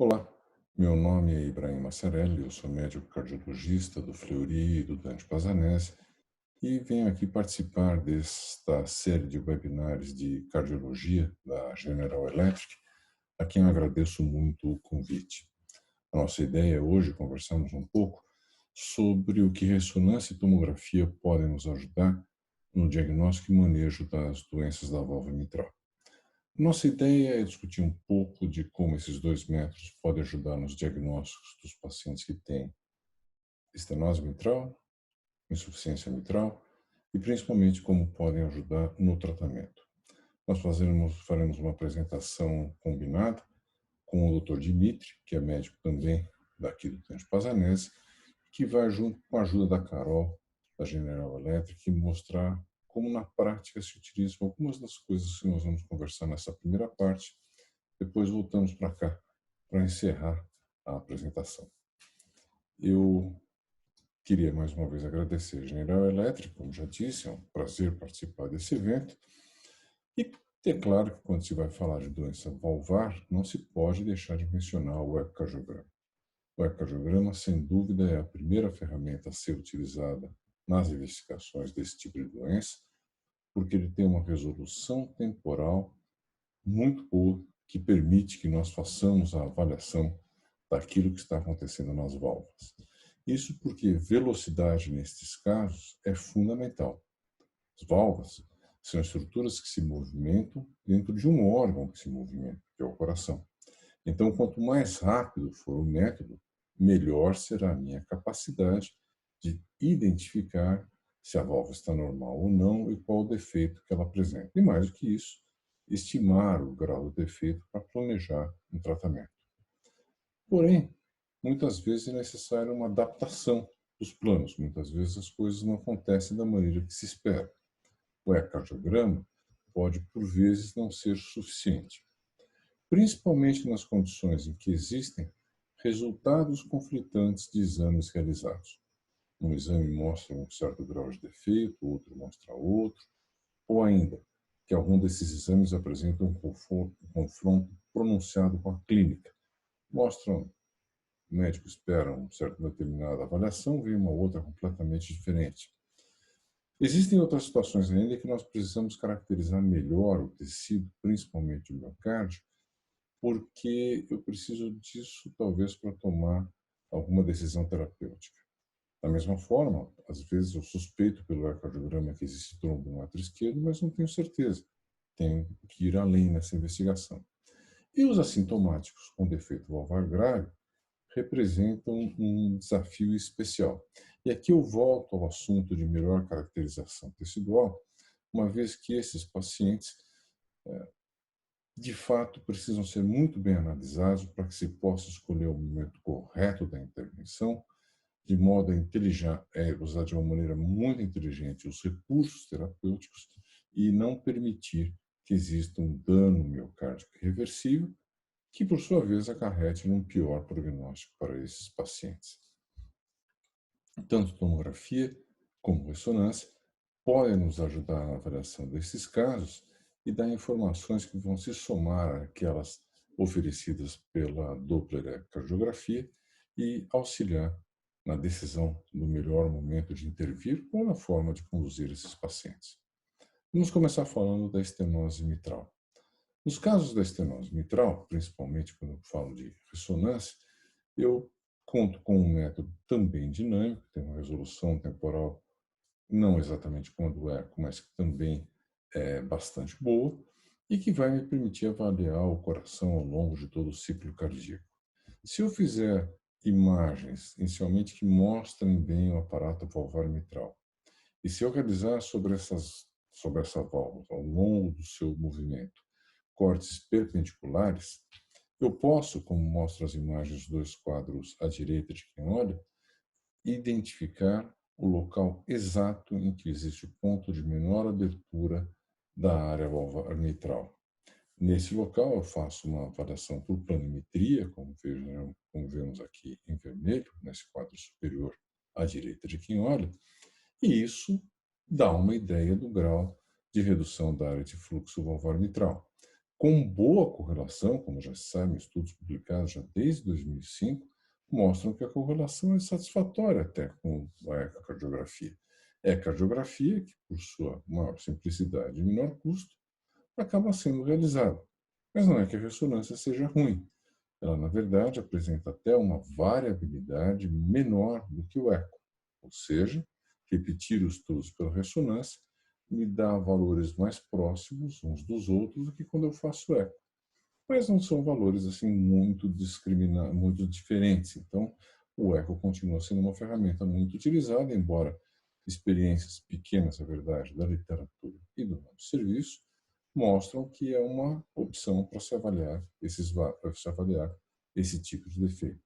Olá, meu nome é Ibrahim Massarelli, eu sou médico cardiologista do Fleury e do Dante Pazanese e venho aqui participar desta série de webinários de cardiologia da General Electric, a quem eu agradeço muito o convite. A nossa ideia é hoje conversarmos um pouco sobre o que ressonância e tomografia podem nos ajudar no diagnóstico e manejo das doenças da válvula mitral. Nossa ideia é discutir um pouco de como esses dois métodos podem ajudar nos diagnósticos dos pacientes que têm estenose mitral, insuficiência mitral e principalmente como podem ajudar no tratamento. Nós faremos uma apresentação combinada com o Dr. Dimitri, que é médico também daqui do Tenente Pazanese, que vai, junto com a ajuda da Carol, da General Electric, mostrar como na prática se utilizam algumas das coisas que nós vamos conversar nessa primeira parte. Depois voltamos para cá para encerrar a apresentação. Eu queria mais uma vez agradecer a General Electric, como já disse, é um prazer participar desse evento. E é claro que quando se vai falar de doença valvar, não se pode deixar de mencionar o ecocardiograma. O ecocardiograma, sem dúvida, é a primeira ferramenta a ser utilizada nas investigações desse tipo de doença, porque ele tem uma resolução temporal muito boa que permite que nós façamos a avaliação daquilo que está acontecendo nas válvulas. Isso porque velocidade, nestes casos, é fundamental. As válvulas são estruturas que se movimentam dentro de um órgão que se movimenta, que é o coração. Então, quanto mais rápido for o método, melhor será a minha capacidade de identificar se a válvula está normal ou não e qual o defeito que ela apresenta. E mais do que isso, estimar o grau do defeito para planejar um tratamento. Porém, muitas vezes é necessária uma adaptação dos planos. Muitas vezes as coisas não acontecem da maneira que se espera. O ecocardiograma pode, por vezes, não ser suficiente, principalmente nas condições em que existem resultados conflitantes de exames realizados. Um exame mostra um certo grau de defeito, outro mostra outro, ou ainda que algum desses exames apresenta um confronto pronunciado com a clínica. Mostram, o médico espera uma certa determinada avaliação, vê uma outra completamente diferente. Existem outras situações ainda que nós precisamos caracterizar melhor o tecido, principalmente o miocárdio, porque eu preciso disso talvez para tomar alguma decisão terapêutica. Da mesma forma, às vezes eu suspeito pelo ecocardiograma que existe trombo no átrio esquerdo, mas não tenho certeza. Tenho que ir além nessa investigação. E os assintomáticos com defeito valvar grave representam um desafio especial. E aqui eu volto ao assunto de melhor caracterização tecidual, uma vez que esses pacientes, de fato, precisam ser muito bem analisados para que se possa escolher o momento correto da intervenção, de modo a usar de uma maneira muito inteligente os recursos terapêuticos e não permitir que exista um dano miocárdico irreversível, que, por sua vez, acarrete num pior prognóstico para esses pacientes. Tanto tomografia como ressonância podem nos ajudar na avaliação desses casos e dar informações que vão se somar àquelas oferecidas pela Doppler cardiografia e auxiliar na decisão do melhor momento de intervir ou na forma de conduzir esses pacientes. Vamos começar falando da estenose mitral. Nos casos da estenose mitral, principalmente quando eu falo de ressonância, eu conto com um método também dinâmico, tem uma resolução temporal não exatamente como a eco, mas que também é bastante boa e que vai me permitir avaliar o coração ao longo de todo o ciclo cardíaco. Se eu fizer imagens inicialmente que mostrem bem o aparato valvar mitral, e se eu realizar sobre essa válvula ao longo do seu movimento cortes perpendiculares, eu posso, como mostram as imagens dos dois quadros à direita de quem olha, identificar o local exato em que existe o ponto de menor abertura da área valvar mitral. Nesse local, eu faço uma avaliação por planimetria, como vemos aqui em vermelho, nesse quadro superior à direita de quem olha, e isso dá uma ideia do grau de redução da área de fluxo valvar mitral. com boa correlação, como já se sabe, estudos publicados já desde 2005, mostram que a correlação é satisfatória até com a ecocardiografia. Ecocardiografia, que por sua maior simplicidade e menor custo, acaba sendo realizada. Mas não é que a ressonância seja ruim. Ela, na verdade, apresenta até uma variabilidade menor do que o eco. Ou seja, repetir os estudos pela ressonância me dá valores mais próximos uns dos outros do que quando eu faço eco. Mas não são valores assim muito diferentes. Então, o eco continua sendo uma ferramenta muito utilizada, embora experiências pequenas, é verdade, da literatura e do nosso serviço mostram que é uma opção para se avaliar esse tipo de defeito.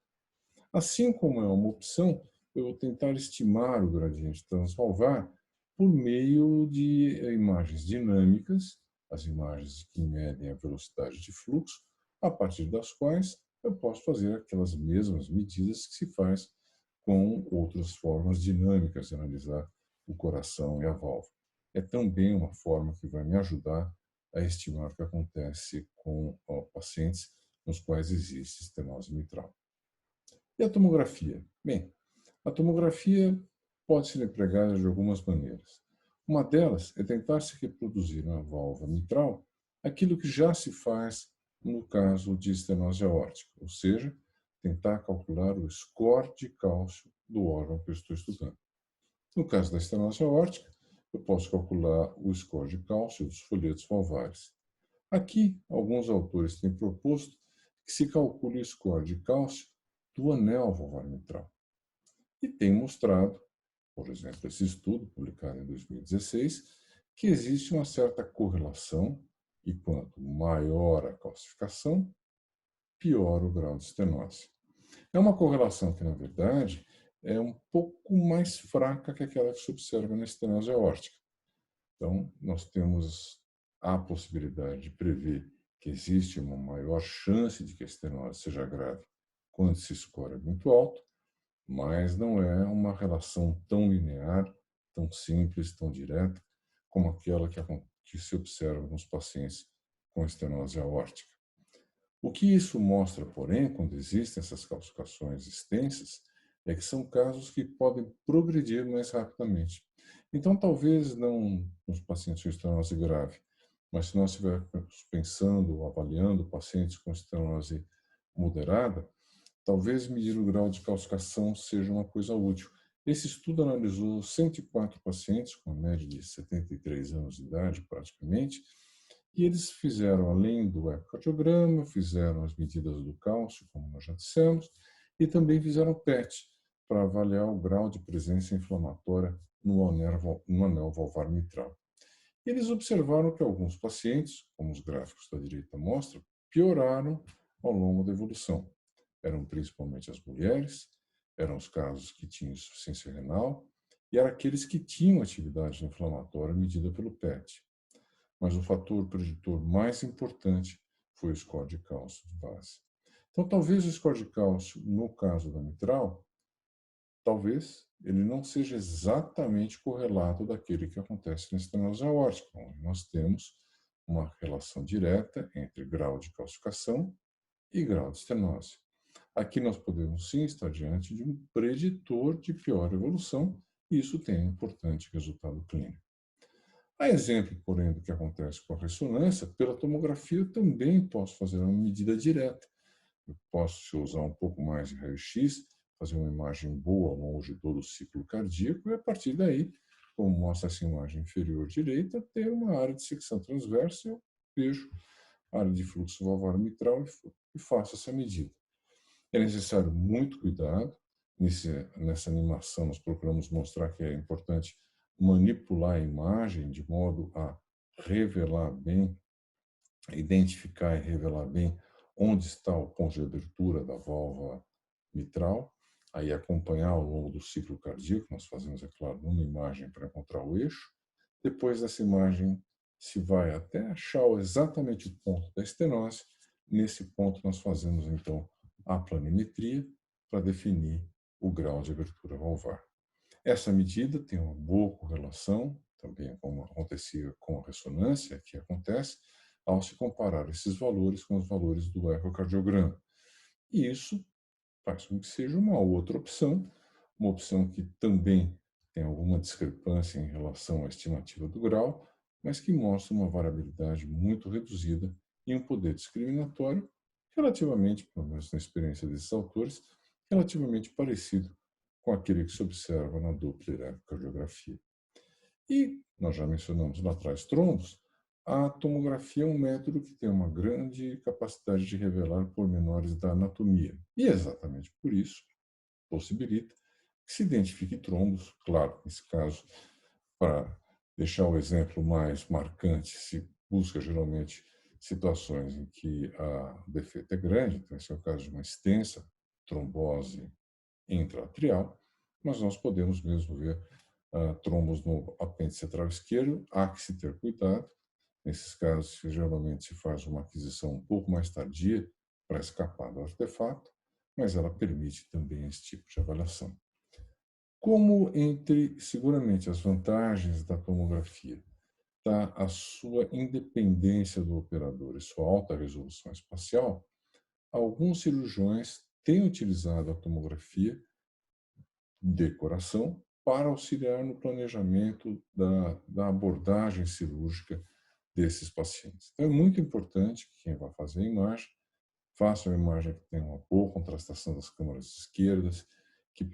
Assim como é uma opção, eu vou tentar estimar o gradiente transvalvar por meio de imagens dinâmicas, as imagens que medem a velocidade de fluxo, a partir das quais eu posso fazer aquelas mesmas medidas que se faz com outras formas dinâmicas de analisar o coração e a válvula. É também uma forma que vai me ajudar a estimar o que acontece com pacientes nos quais existe estenose mitral. E a tomografia? Bem, a tomografia pode ser empregada de algumas maneiras. Uma delas é tentar se reproduzir na válvula mitral aquilo que já se faz no caso de estenose aórtica, ou seja, tentar calcular o score de cálcio do órgão que eu estou estudando. No caso da estenose aórtica, eu posso calcular o score de cálcio dos folhetos valvares. Aqui, alguns autores têm proposto que se calcule o score de cálcio do anel valvar mitral. E tem mostrado, por exemplo, esse estudo publicado em 2016, que existe uma certa correlação e quanto maior a calcificação, pior o grau de estenose. É uma correlação que, na verdade, é um pouco mais fraca que aquela que se observa na estenose aórtica. Então, nós temos a possibilidade de prever que existe uma maior chance de que a estenose seja grave quando esse score é muito alto, mas não é uma relação tão linear, tão simples, tão direta, como aquela que se observa nos pacientes com estenose aórtica. O que isso mostra, porém, quando existem essas calcificações extensas, é que são casos que podem progredir mais rapidamente. Então, talvez não nos pacientes com estenose grave, mas se nós estivermos pensando ou avaliando pacientes com estenose moderada, talvez medir o grau de calcificação seja uma coisa útil. Esse estudo analisou 104 pacientes com a média de 73 anos de idade, praticamente, e eles fizeram, além do ecocardiograma, fizeram as medidas do cálcio, como nós já dissemos, e também fizeram PET, para avaliar o grau de presença inflamatória no anel valvar mitral. Eles observaram que alguns pacientes, como os gráficos da direita mostram, pioraram ao longo da evolução. Eram principalmente as mulheres, eram os casos que tinham insuficiência renal e eram aqueles que tinham atividade inflamatória medida pelo PET. Mas o fator preditor mais importante foi o score de cálcio de base. Então, talvez o score de cálcio, no caso da mitral, talvez ele não seja exatamente correlato daquele que acontece na estenose aórtica, onde nós temos uma relação direta entre grau de calcificação e grau de estenose. Aqui nós podemos sim estar diante de um preditor de pior evolução, e isso tem um importante resultado clínico. A exemplo, porém, do que acontece com a ressonância, pela tomografia eu também posso fazer uma medida direta. Eu posso usar um pouco mais de raio-x, fazer uma imagem boa ao longo de todo o ciclo cardíaco e, a partir daí, como mostra essa imagem inferior direita, ter uma área de secção transversa, eu vejo a área de fluxo valvar mitral e faço essa medida. É necessário muito cuidado. Nessa animação, nós procuramos mostrar que é importante manipular a imagem de modo a revelar bem, identificar e revelar bem onde está o ponto de abertura da válvula mitral, aí acompanhar ao longo do ciclo cardíaco, nós fazemos, é claro, uma imagem para encontrar o eixo. Depois dessa imagem, se vai até achar exatamente o ponto da estenose. Nesse ponto, nós fazemos, então, a planimetria para definir o grau de abertura valvar. Essa medida tem uma boa correlação, também como acontecia com a ressonância, que acontece, ao se comparar esses valores com os valores do ecocardiograma. E isso faz com que seja uma outra opção, uma opção que também tem alguma discrepância em relação à estimativa do grau, mas que mostra uma variabilidade muito reduzida e um poder discriminatório relativamente, pelo menos na experiência desses autores, relativamente parecido com aquele que se observa na Doppler ecocardiografia. E nós já mencionamos lá atrás trombos. A tomografia é um método que tem uma grande capacidade de revelar pormenores da anatomia. E é exatamente por isso possibilita que se identifique trombos. Claro, nesse caso, para deixar o exemplo mais marcante, se busca geralmente situações em que o defeito é grande, então esse é o caso de uma extensa trombose intraatrial, mas nós podemos mesmo ver trombos no apêndice central esquerdo. Há que se ter cuidado. Nesses casos, geralmente se faz uma aquisição um pouco mais tardia para escapar do artefato, mas ela permite também esse tipo de avaliação. Como entre, seguramente, as vantagens da tomografia está a sua independência do operador e sua alta resolução espacial, alguns cirurgiões têm utilizado a tomografia de coração para auxiliar no planejamento da abordagem cirúrgica desses pacientes. Então, é muito importante que quem vai fazer a imagem faça uma imagem que tenha uma boa contrastação das câmaras esquerdas, que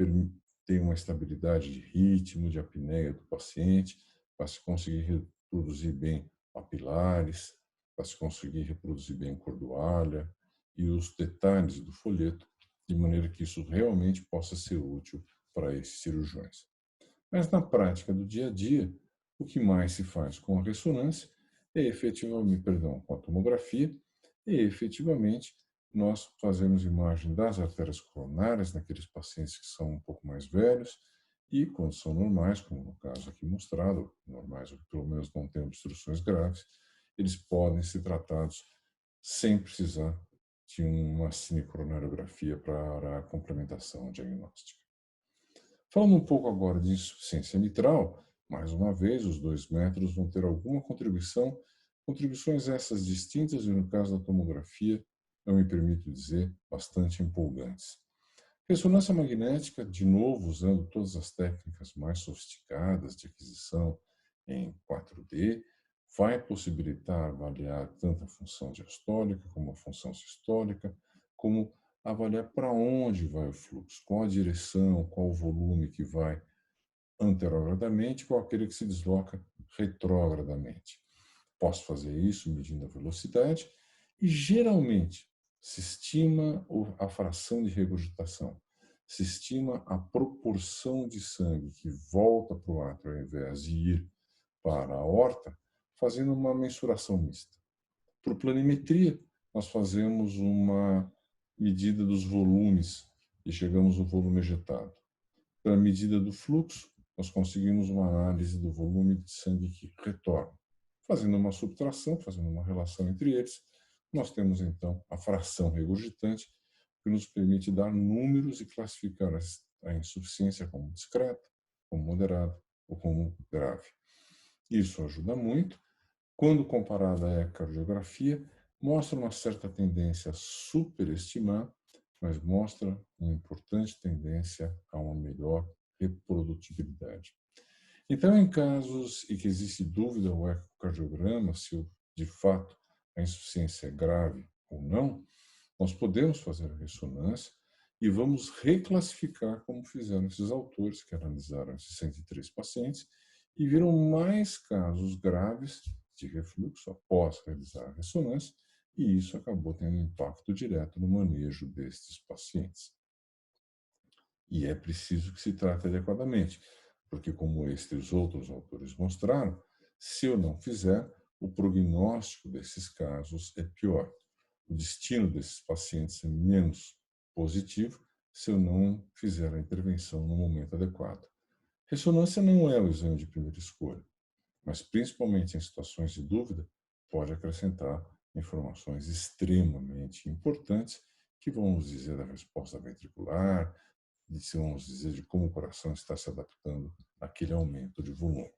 tenha uma estabilidade de ritmo, de apneia do paciente, para se conseguir reproduzir bem papilares, para se conseguir reproduzir bem cordoalha e os detalhes do folheto, de maneira que isso realmente possa ser útil para esses cirurgiões. Mas na prática do dia a dia, o que mais se faz com a ressonância é efetivamente, com a tomografia, é efetivamente nós fazemos imagem das artérias coronárias naqueles pacientes que são um pouco mais velhos e, quando são normais, como no caso aqui mostrado, normais ou pelo menos não têm obstruções graves, eles podem ser tratados sem precisar de uma cinecoronariografia para a complementação diagnóstica. Falando um pouco agora de insuficiência mitral, mais uma vez, os 2 métodos vão ter alguma contribuição, contribuições essas distintas e, no caso da tomografia, eu me permito dizer, bastante empolgantes. Ressonância magnética, de novo, usando todas as técnicas mais sofisticadas de aquisição em 4D, vai possibilitar avaliar tanto a função diastólica como a função sistólica, como avaliar para onde vai o fluxo, qual a direção, qual o volume que vai anterogradamente, qual aquele que se desloca retrogradamente. Posso fazer isso medindo a velocidade e, geralmente, se estima a fração de regurgitação, se estima a proporção de sangue que volta para o átrio ao invés de ir para a aorta, fazendo uma mensuração mista. Por planimetria, nós fazemos uma medida dos volumes e chegamos no volume ejetado. Pela medida do fluxo, nós conseguimos uma análise do volume de sangue que retorna. Fazendo uma subtração, fazendo uma relação entre eles, nós temos então a fração regurgitante, que nos permite dar números e classificar a insuficiência como discreta, como moderada ou como grave. Isso ajuda muito. Quando comparada à ecocardiografia, mostra uma certa tendência a superestimar, mas mostra uma importante tendência a uma melhor reprodutibilidade. Então, em casos em que existe dúvida ao ecocardiograma se de fato a insuficiência é grave ou não, nós podemos fazer a ressonância e vamos reclassificar como fizeram esses autores que analisaram esses 103 pacientes e viram mais casos graves de refluxo após realizar a ressonância, e isso acabou tendo impacto direto no manejo destes pacientes. E é preciso que se trate adequadamente, porque, como estes outros autores mostraram, se eu não fizer, o prognóstico desses casos é pior. O destino desses pacientes é menos positivo se eu não fizer a intervenção no momento adequado. Ressonância não é o exame de primeira escolha, mas, principalmente em situações de dúvida, pode acrescentar informações extremamente importantes que vão nos dizer da resposta ventricular, vamos dizer de como o coração está se adaptando àquele aumento de volume.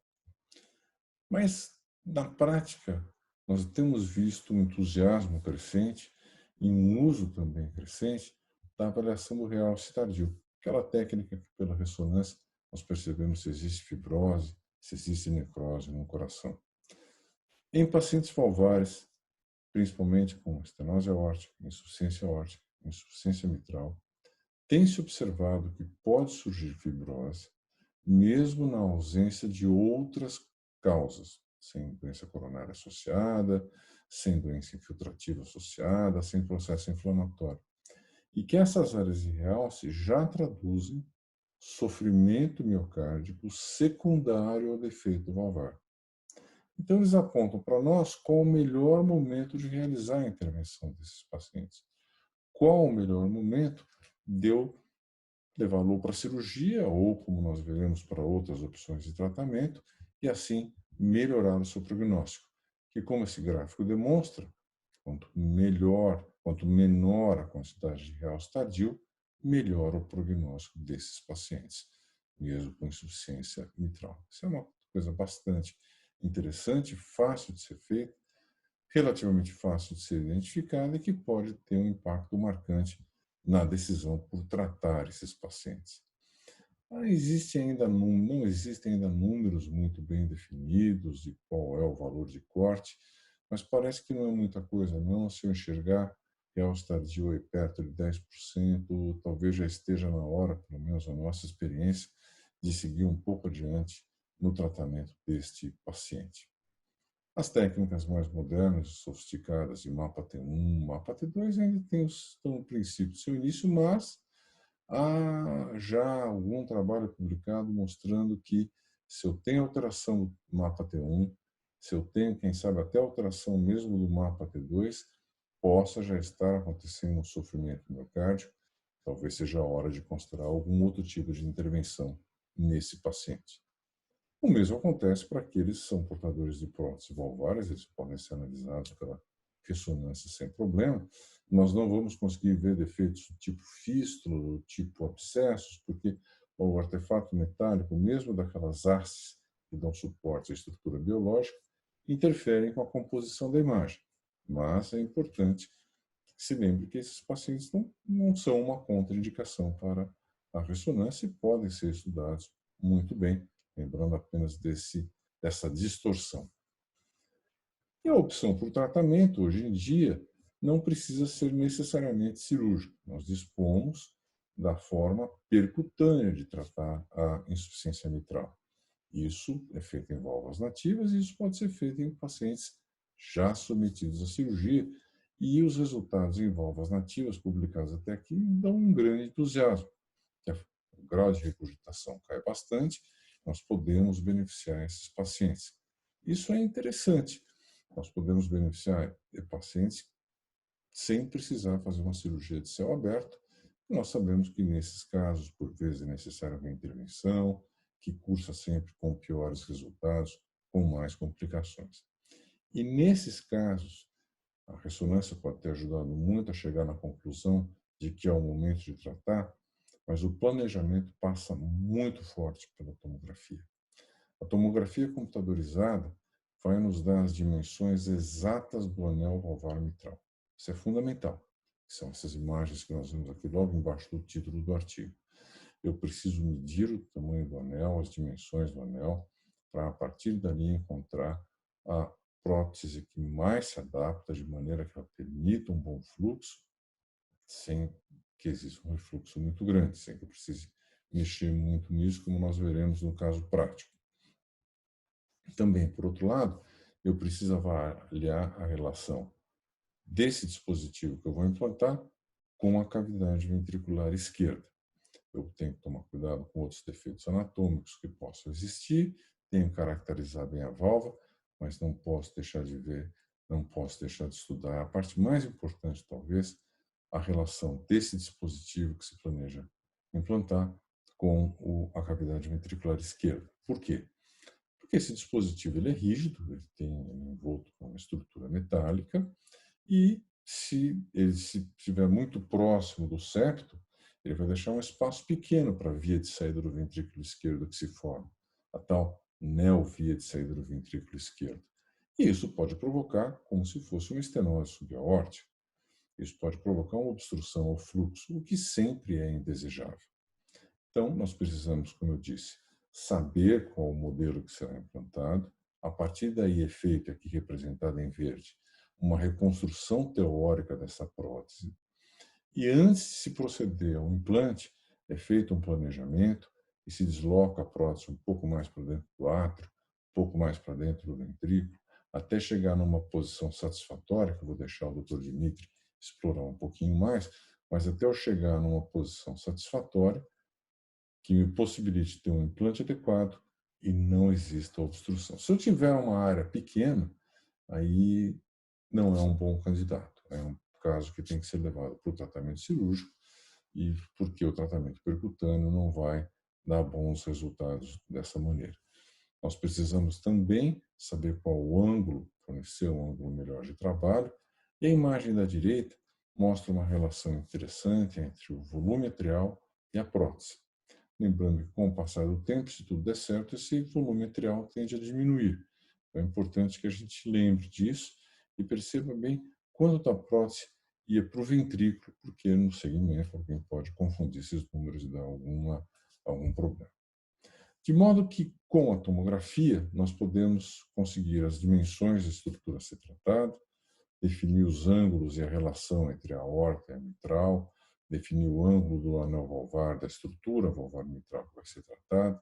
Mas, na prática, nós temos visto um entusiasmo crescente e um uso também crescente da avaliação do realce tardio, aquela técnica que, pela ressonância, nós percebemos se existe fibrose, se existe necrose no coração. Em pacientes valvares, principalmente com estenose aórtica, insuficiência mitral, tem-se observado que pode surgir fibrose, mesmo na ausência de outras causas, sem doença coronária associada, sem doença infiltrativa associada, sem processo inflamatório. E que essas áreas de realce já traduzem sofrimento miocárdico secundário ao defeito valvar. Então, eles apontam para nós qual o melhor momento de realizar a intervenção desses pacientes. Qual o melhor momento de eu levá-lo para a cirurgia ou, como nós veremos, para outras opções de tratamento e, assim, melhorar o seu prognóstico. Que, como esse gráfico demonstra, quanto menor a quantidade de realce tardio, melhor o prognóstico desses pacientes, mesmo com insuficiência mitral. Isso é uma coisa bastante interessante, fácil de ser feita, relativamente fácil de ser identificada e que pode ter um impacto marcante na decisão por tratar esses pacientes. Não existem ainda números muito bem definidos de qual é o valor de corte, mas parece que não é muita coisa, não. Se eu enxergar realce tardio aí perto de 10%, talvez já esteja na hora, pelo menos a nossa experiência, de seguir um pouco adiante no tratamento deste paciente. As técnicas mais modernas e sofisticadas de mapa T1, mapa T2 ainda estão no princípio do seu início, mas há já algum trabalho publicado mostrando que se eu tenho alteração do mapa T1, se eu tenho, quem sabe, até alteração mesmo do mapa T2, possa já estar acontecendo um sofrimento miocárdico, talvez seja a hora de considerar algum outro tipo de intervenção nesse paciente. O mesmo acontece para aqueles que são portadores de próteses valvares, eles podem ser analisados pela ressonância sem problema. Nós não vamos conseguir ver defeitos do tipo fístula, do tipo abscessos, porque o artefato metálico, mesmo daquelas hastes que dão suporte à estrutura biológica, interferem com a composição da imagem. Mas é importante que se lembre que esses pacientes não são uma contraindicação para a ressonância e podem ser estudados muito bem, lembrando apenas dessa distorção. E a opção por tratamento, hoje em dia, não precisa ser necessariamente cirúrgica. Nós dispomos da forma percutânea de tratar a insuficiência mitral. Isso é feito em válvulas nativas e isso pode ser feito em pacientes já submetidos à cirurgia. E os resultados em válvulas nativas publicados até aqui dão um grande entusiasmo. O grau de regurgitação cai bastante, nós podemos beneficiar esses pacientes. Isso é interessante. Nós podemos beneficiar pacientes sem precisar fazer uma cirurgia de céu aberto. Nós sabemos que, nesses casos, por vezes é necessária uma intervenção, que cursa sempre com piores resultados, com mais complicações. E, nesses casos, a ressonância pode ter ajudado muito a chegar na conclusão de que é o momento de tratar, mas o planejamento passa muito forte pela tomografia. A tomografia computadorizada vai nos dar as dimensões exatas do anel valvar mitral. Isso é fundamental. São essas imagens que nós vemos aqui logo embaixo do título do artigo. Eu preciso medir o tamanho do anel, as dimensões do anel, para, a partir dali, encontrar a prótese que mais se adapta, de maneira que ela permita um bom fluxo, sem que exista um refluxo muito grande, sem que eu precise mexer muito nisso, como nós veremos no caso prático. Também, por outro lado, eu preciso avaliar a relação desse dispositivo que eu vou implantar com a cavidade ventricular esquerda. Eu tenho que tomar cuidado com outros defeitos anatômicos que possam existir, tenho que caracterizar bem a válvula, mas não posso deixar de ver, não posso deixar de estudar. A parte mais importante, talvez, a relação desse dispositivo que se planeja implantar com a cavidade ventricular esquerda. Por quê? Porque esse dispositivo ele é rígido, ele é envolto com uma estrutura metálica e se ele estiver muito próximo do septo, ele vai deixar um espaço pequeno para a via de saída do ventrículo esquerdo que se forma, a tal neovia de saída do ventrículo esquerdo. E isso pode provocar como se fosse uma estenose subaórtica. Isso pode provocar uma obstrução ao fluxo, o que sempre é indesejável. Então, nós precisamos, como eu disse, saber qual o modelo que será implantado. A partir daí é feita, aqui representada em verde, uma reconstrução teórica dessa prótese. E antes de se proceder ao implante, é feito um planejamento e se desloca a prótese um pouco mais para dentro do átrio, um pouco mais para dentro do ventrículo, até chegar numa posição satisfatória, que eu vou deixar o Dr. Dimitri explorar um pouquinho mais, mas até eu chegar numa posição satisfatória, que me possibilite ter um implante adequado e não exista obstrução. Se eu tiver uma área pequena, aí não é um bom candidato. É um caso que tem que ser levado para o tratamento cirúrgico, e porque o tratamento percutâneo não vai dar bons resultados dessa maneira. Nós precisamos também saber qual o ângulo, fornecer um ângulo melhor de trabalho, e a imagem da direita mostra uma relação interessante entre o volume atrial e a prótese. Lembrando que, com o passar do tempo, se tudo der certo, esse volume atrial tende a diminuir. Então, é importante que a gente lembre disso e perceba bem quando a prótese ia para o ventrículo, porque no segmento alguém pode confundir esses números e dar algum problema. De modo que, com a tomografia, nós podemos conseguir as dimensões da estrutura a ser tratada, definir os ângulos e a relação entre a aorta e a mitral, definir o ângulo do anel valvar da estrutura valvar mitral que vai ser tratada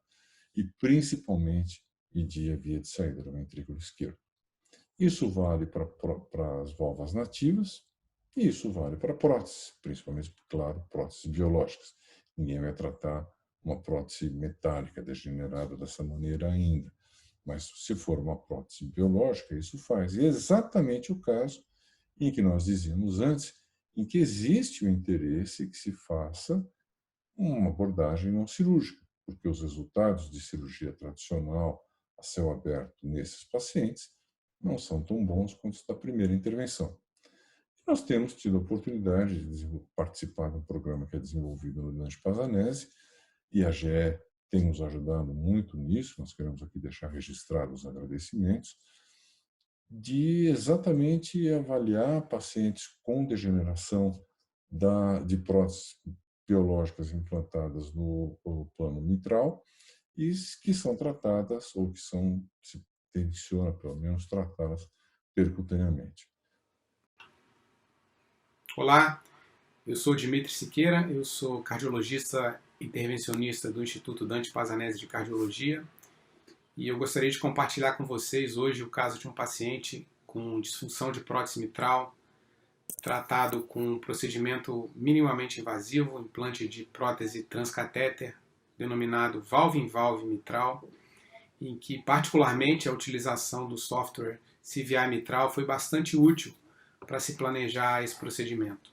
e, principalmente, medir a via de saída do ventrículo esquerdo. Isso vale para as válvulas nativas e isso vale para próteses, principalmente, claro, próteses biológicas. Ninguém vai tratar uma prótese metálica degenerada dessa maneira ainda. Mas se for uma prótese biológica, isso faz. E é exatamente o caso em que nós dizíamos antes, em que existe o interesse que se faça uma abordagem não cirúrgica, porque os resultados de cirurgia tradicional a céu aberto nesses pacientes não são tão bons quanto os da primeira intervenção. E nós temos tido a oportunidade de participar de um programa que é desenvolvido no Dante Pazanese, e a GE tem nos ajudado muito nisso, nós queremos aqui deixar registrados os agradecimentos, de exatamente avaliar pacientes com degeneração de próteses biológicas implantadas no plano mitral e que são tratadas, ou que se tenciona pelo menos tratá-las percutaneamente. Olá, eu sou Dimitri Siqueira, eu sou cardiologista intervencionista do Instituto Dante Pazanese de Cardiologia e eu gostaria de compartilhar com vocês hoje o caso de um paciente com disfunção de prótese mitral, tratado com um procedimento minimamente invasivo, implante de prótese transcatéter, denominado valve-in-valve mitral, em que particularmente a utilização do software CVI mitral foi bastante útil para se planejar esse procedimento.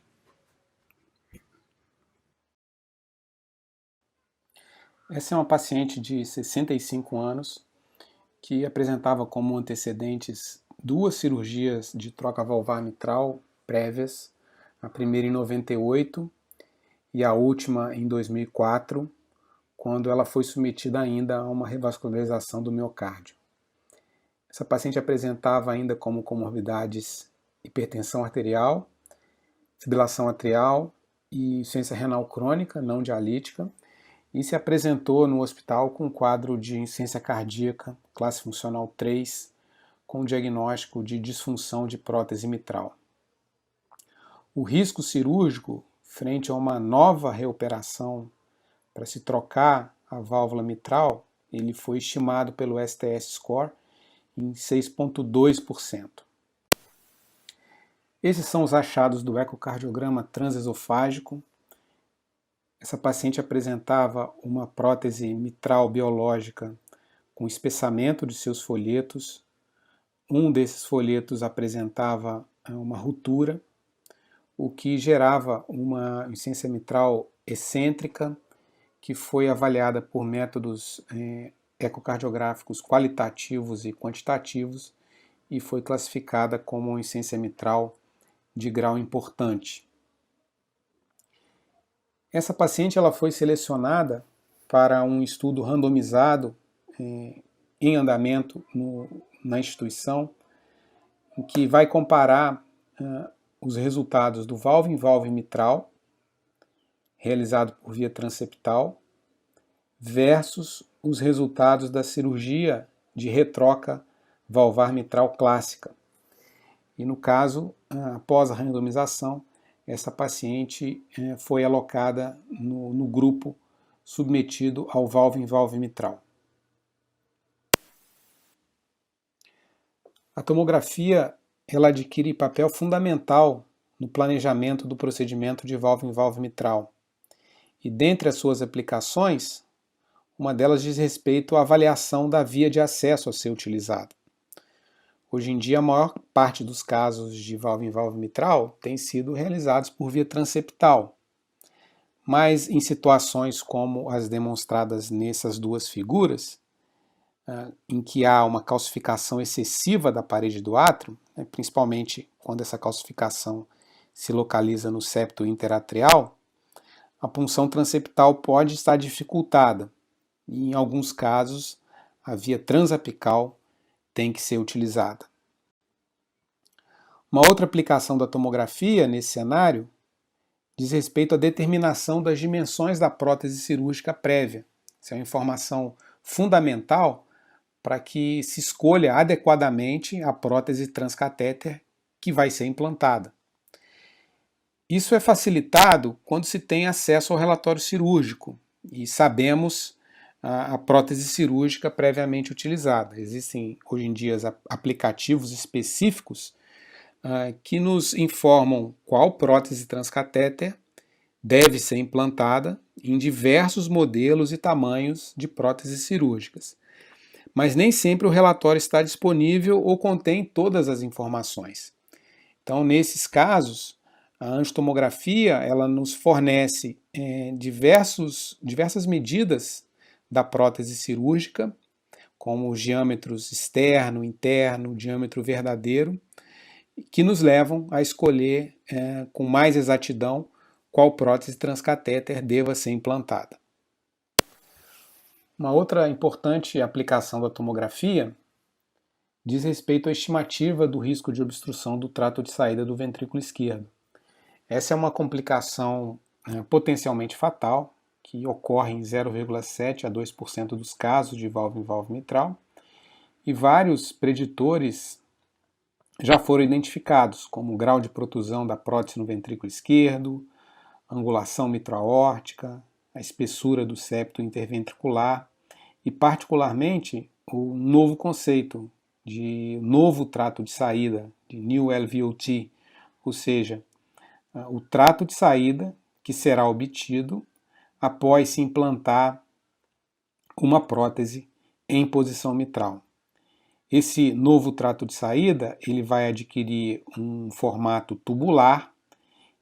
Essa é uma paciente de 65 anos que apresentava como antecedentes 2 cirurgias de troca valvar mitral prévias, a primeira em 98 e a última em 2004, quando ela foi submetida ainda a uma revascularização do miocárdio. Essa paciente apresentava ainda como comorbidades hipertensão arterial, fibrilação atrial e insuficiência renal crônica não dialítica, e se apresentou no hospital com um quadro de insuficiência cardíaca, classe funcional 3, com diagnóstico de disfunção de prótese mitral. O risco cirúrgico, frente a uma nova reoperação para se trocar a válvula mitral, ele foi estimado pelo STS Score em 6,2%. Esses são os achados do ecocardiograma transesofágico. Essa paciente apresentava uma prótese mitral biológica com espessamento de seus folhetos. Um desses folhetos apresentava uma ruptura, o que gerava uma insuficiência mitral excêntrica, que foi avaliada por métodos ecocardiográficos qualitativos e quantitativos e foi classificada como uma insuficiência mitral de grau importante. Essa paciente ela foi selecionada para um estudo randomizado em andamento na instituição, em que vai comparar os resultados do valve-in-valve mitral, realizado por via transeptal, versus os resultados da cirurgia de retroca valvar mitral clássica. E no caso, após a randomização, essa paciente foi alocada no grupo submetido ao valve-in-valve mitral. A tomografia ela adquire papel fundamental no planejamento do procedimento de valve-in-valve mitral. E dentre as suas aplicações, uma delas diz respeito à avaliação da via de acesso a ser utilizada. Hoje em dia, a maior parte dos casos de valve-in-valve mitral tem sido realizados por via transeptal. Mas em situações como as demonstradas nessas duas figuras, em que há uma calcificação excessiva da parede do átrio, principalmente quando essa calcificação se localiza no septo interatrial, a punção transeptal pode estar dificultada e, em alguns casos, a via transapical tem que ser utilizada. Uma outra aplicação da tomografia nesse cenário diz respeito à determinação das dimensões da prótese cirúrgica prévia. Isso é uma informação fundamental para que se escolha adequadamente a prótese transcatéter que vai ser implantada. Isso é facilitado quando se tem acesso ao relatório cirúrgico e sabemos a prótese cirúrgica previamente utilizada. Existem hoje em dia aplicativos específicos que nos informam qual prótese transcatéter deve ser implantada em diversos modelos e tamanhos de próteses cirúrgicas. Mas nem sempre o relatório está disponível ou contém todas as informações. Então, nesses casos, a angiotomografia ela nos fornece diversas medidas da prótese cirúrgica, como os diâmetros externo, interno, diâmetro verdadeiro, que nos levam a escolher com mais exatidão qual prótese transcatéter deva ser implantada. Uma outra importante aplicação da tomografia diz respeito à estimativa do risco de obstrução do trato de saída do ventrículo esquerdo. Essa é uma complicação potencialmente fatal, que ocorre em 0,7 a 2% dos casos de valve-in-valve mitral, e vários preditores já foram identificados, como o grau de protusão da prótese no ventrículo esquerdo, angulação mitral-aórtica, a espessura do septo interventricular e, particularmente, o novo conceito de novo trato de saída, de New LVOT, ou seja, o trato de saída que será obtido após se implantar uma prótese em posição mitral. Esse novo trato de saída ele vai adquirir um formato tubular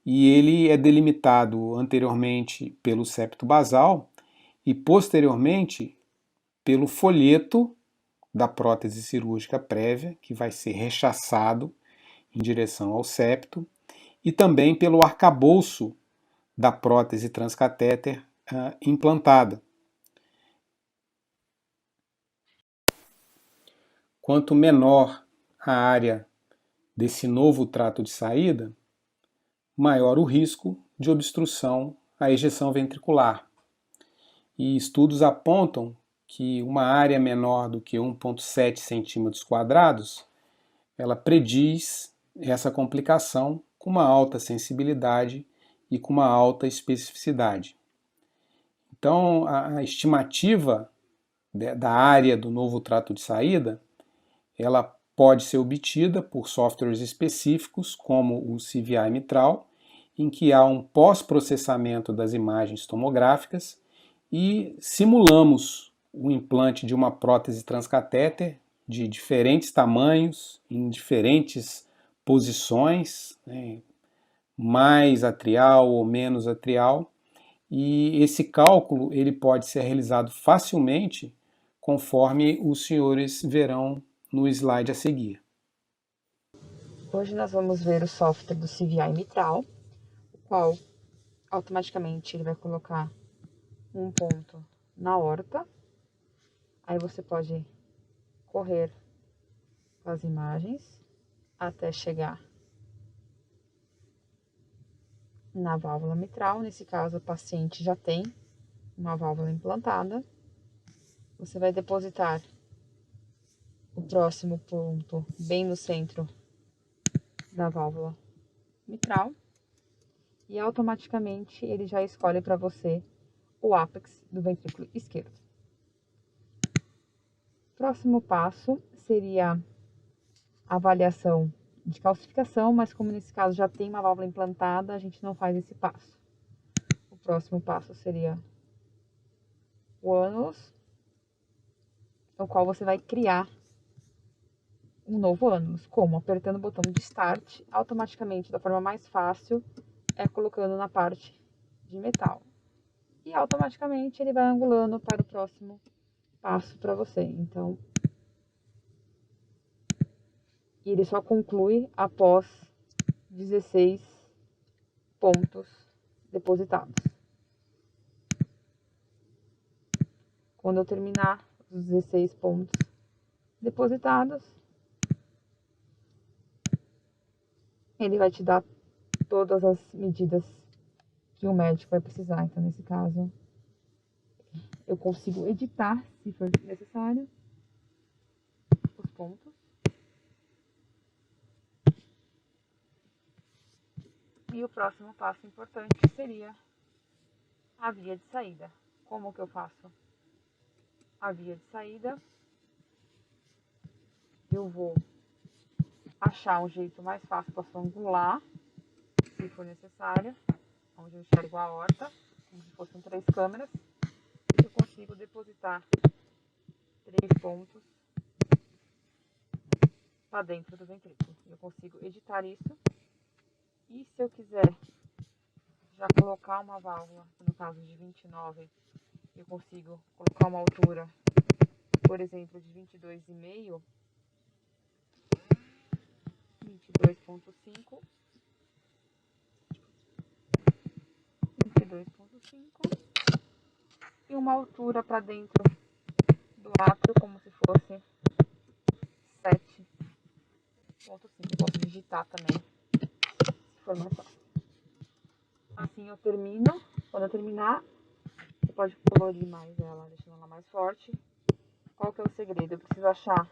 e ele é delimitado anteriormente pelo septo basal e posteriormente pelo folheto da prótese cirúrgica prévia, que vai ser rechaçado em direção ao septo, e também pelo arcabouço da prótese transcatéter implantada. Quanto menor a área desse novo trato de saída, maior o risco de obstrução à ejeção ventricular. E estudos apontam que uma área menor do que 1,7 centímetros quadrados, ela prediz essa complicação com uma alta sensibilidade e com uma alta especificidade. Então, a estimativa da área do novo trato de saída, ela pode ser obtida por softwares específicos, como o CVI mitral, em que há um pós-processamento das imagens tomográficas e simulamos o implante de uma prótese transcatéter de diferentes tamanhos, em diferentes posições, mais atrial ou menos atrial, e esse cálculo ele pode ser realizado facilmente, conforme os senhores verão no slide a seguir. Hoje nós vamos ver o software do CVI mitral, o qual automaticamente ele vai colocar um ponto na aorta. Aí você pode correr com as imagens até chegar na válvula mitral. Nesse caso, o paciente já tem uma válvula implantada. Você vai depositar o próximo ponto bem no centro da válvula mitral e automaticamente ele já escolhe para você o ápex do ventrículo esquerdo. Próximo passo seria a avaliação de calcificação, mas como nesse caso já tem uma válvula implantada, a gente não faz esse passo. O próximo passo seria o ânulus, no qual você vai criar um novo ânulus. Como? Apertando o botão de Start, automaticamente, da forma mais fácil, colocando na parte de metal. E automaticamente ele vai angulando para o próximo passo para você. Então, ele só conclui após 16 pontos depositados. Quando eu terminar os 16 pontos depositados, ele vai te dar todas as medidas que o médico vai precisar. Então, nesse caso, eu consigo editar, se for necessário, os pontos. E o próximo passo importante seria a via de saída. Como que eu faço a via de saída? Eu vou achar um jeito mais fácil, posso angular, se for necessário, onde eu enxergo a aorta, como se fossem 3 câmeras. Eu consigo depositar 3 pontos para dentro do ventrículo. Eu consigo editar isso. E se eu quiser já colocar uma válvula, no caso de 29, eu consigo colocar uma altura, por exemplo, de 22,5, 22,5, 22,5 e uma altura para dentro do átrio como se fosse 7,5. Posso digitar também, se for mais fácil. Assim eu termino. Quando eu terminar, você pode colorir mais ela, deixando ela mais forte. Qual que é o segredo? Eu preciso achar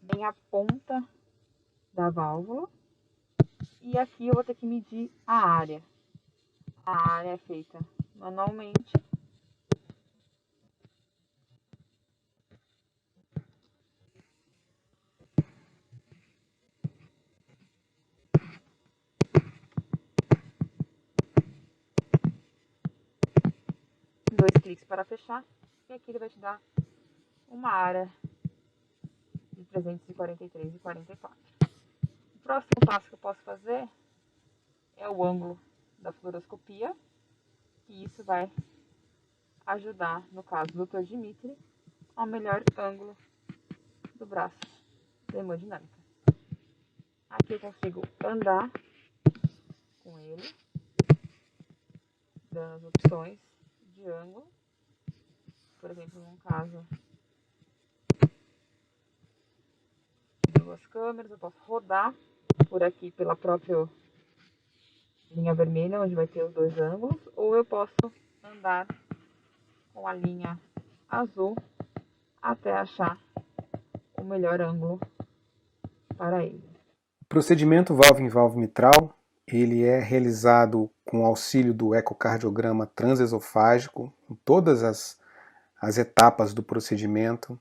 bem a ponta da válvula. E aqui eu vou ter que medir a área. A área é feita manualmente. Dois cliques para fechar. E aqui ele vai te dar uma área de 343 e 44. O próximo passo que eu posso fazer é o ângulo da fluoroscopia. E isso vai ajudar, no caso do Dr. Dimitri, ao melhor ângulo do braço da hemodinâmica. Aqui eu consigo andar com ele, dando as opções de ângulo. Por exemplo, num caso de 2 câmeras, eu posso rodar por aqui pela própria linha vermelha, onde vai ter os 2 ângulos, ou eu posso andar com a linha azul até achar o melhor ângulo para ele. O procedimento válvula em válvula mitral, ele é realizado com auxílio do ecocardiograma transesofágico, em todas as etapas do procedimento.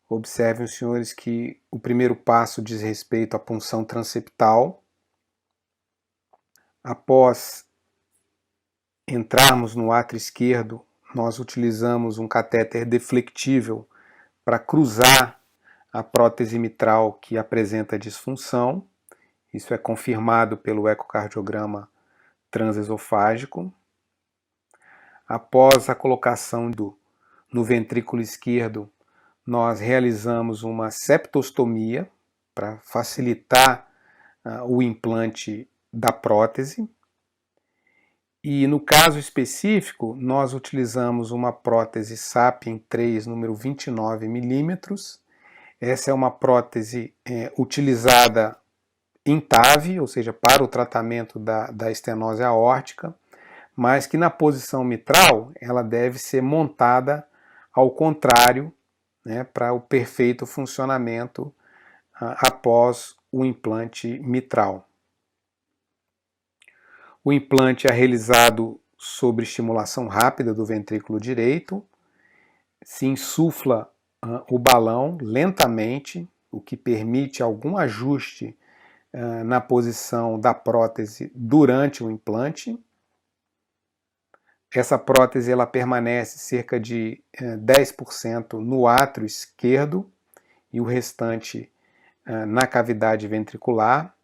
Observem, os senhores, que o primeiro passo diz respeito à punção transeptal. Após entrarmos no átrio esquerdo, nós utilizamos um catéter deflectível para cruzar a prótese mitral que apresenta disfunção. Isso é confirmado pelo ecocardiograma transesofágico. Após a colocação no ventrículo esquerdo, nós realizamos uma septostomia para facilitar o implante da prótese. E no caso específico, nós utilizamos uma prótese Sapien 3, número 29 milímetros. Essa é uma prótese utilizada INTAV, ou seja, para o tratamento da estenose aórtica, mas que na posição mitral ela deve ser montada ao contrário, né, para o perfeito funcionamento após o implante mitral. O implante é realizado sobre estimulação rápida do ventrículo direito, se insufla o balão lentamente, o que permite algum ajuste na posição da prótese durante o implante. Essa prótese ela permanece cerca de 10% no átrio esquerdo e o restante na cavidade ventricular.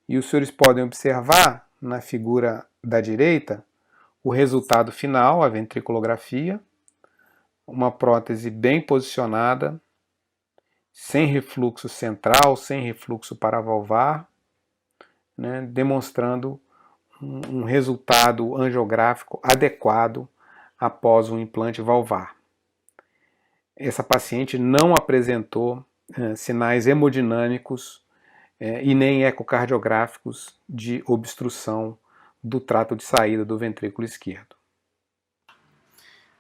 E os senhores podem observar na figura da direita o resultado final, a ventriculografia, uma prótese bem posicionada, sem refluxo central, sem refluxo paravalvar, né, demonstrando um resultado angiográfico adequado após o implante valvar. Essa paciente não apresentou sinais hemodinâmicos e nem ecocardiográficos de obstrução do trato de saída do ventrículo esquerdo.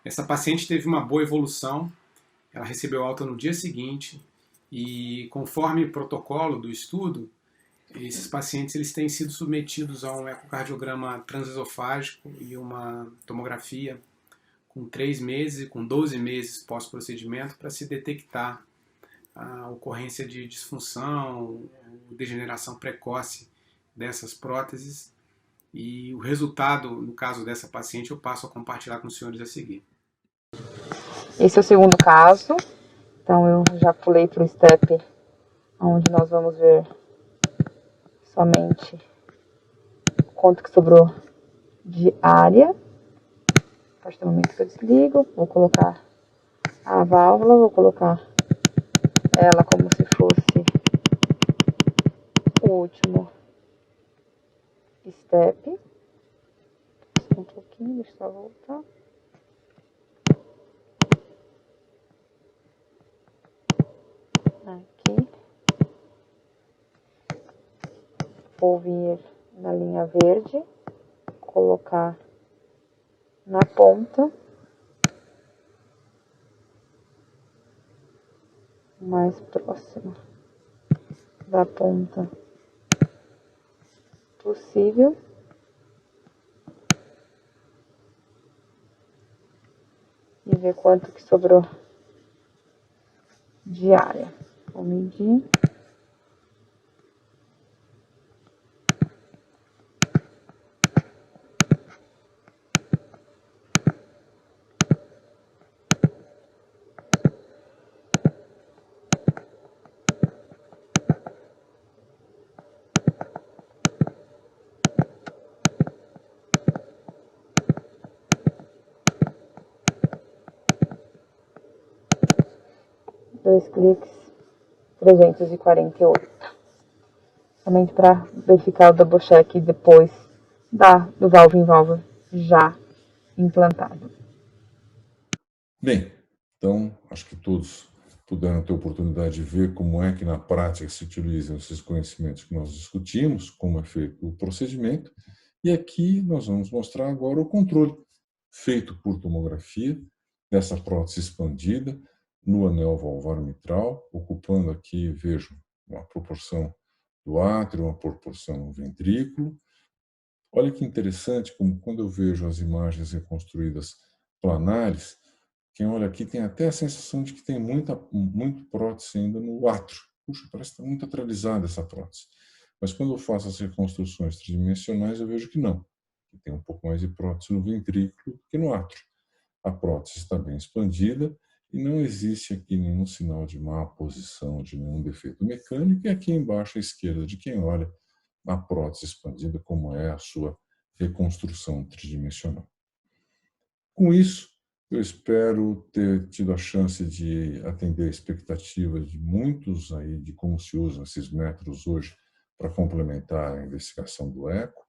Essa paciente teve uma boa evolução, ela recebeu alta no dia seguinte e, conforme o protocolo do estudo, esses pacientes eles têm sido submetidos a um ecocardiograma transesofágico e uma tomografia com 3 meses e com 12 meses pós-procedimento para se detectar a ocorrência de disfunção, degeneração precoce dessas próteses. E o resultado, no caso dessa paciente, eu passo a compartilhar com os senhores a seguir. Esse é o segundo caso. Então eu já pulei para o step onde nós vamos ver somente quanto que sobrou de área. A partir do momento que eu desligo, vou colocar a válvula, vou colocar ela como se fosse o último step. Um pouquinho, deixa eu só voltar. Aqui. Vou vir na linha verde, colocar na ponta, mais próxima da ponta possível. E ver quanto que sobrou de área. Vou medir. Dois cliques, 348. Somente para verificar o double check depois do valve em valve já implantado. Bem, então acho que todos puderam ter oportunidade de ver como é que na prática se utilizam esses conhecimentos que nós discutimos, como é feito o procedimento, e aqui nós vamos mostrar agora o controle feito por tomografia dessa prótese expandida no anel valvar mitral, ocupando aqui, vejo, uma proporção do átrio, uma proporção no ventrículo. Olha que interessante como quando eu vejo as imagens reconstruídas planares, quem olha aqui tem até a sensação de que tem muito prótese ainda no átrio. Puxa, parece que está muito atralizada essa prótese. Mas quando eu faço as reconstruções tridimensionais, eu vejo que não. Que tem um pouco mais de prótese no ventrículo que no átrio. A prótese está bem expandida e não existe aqui nenhum sinal de má posição, de nenhum defeito mecânico. E aqui embaixo à esquerda de quem olha, a prótese expandida, como é a sua reconstrução tridimensional. Com isso, eu espero ter tido a chance de atender a expectativa de muitos aí de como se usam esses métodos hoje para complementar a investigação do eco,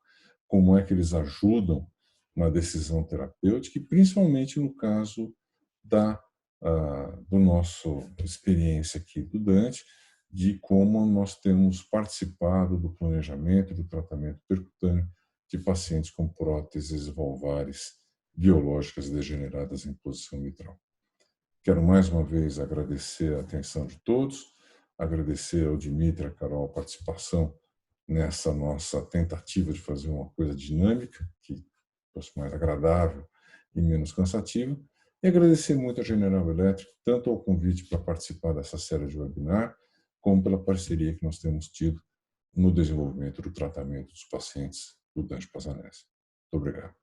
como é que eles ajudam na decisão terapêutica e principalmente no caso do nosso experiência aqui do Dante, de como nós temos participado do planejamento e do tratamento percutâneo de pacientes com próteses valvares biológicas degeneradas em posição mitral. Quero mais uma vez agradecer a atenção de todos, agradecer ao Dimitri e à Carol a participação nessa nossa tentativa de fazer uma coisa dinâmica, que fosse mais agradável e menos cansativa, e agradecer muito a General Electric, tanto ao convite para participar dessa série de webinar, como pela parceria que nós temos tido no desenvolvimento do tratamento dos pacientes do Dante Pazanese. Muito obrigado.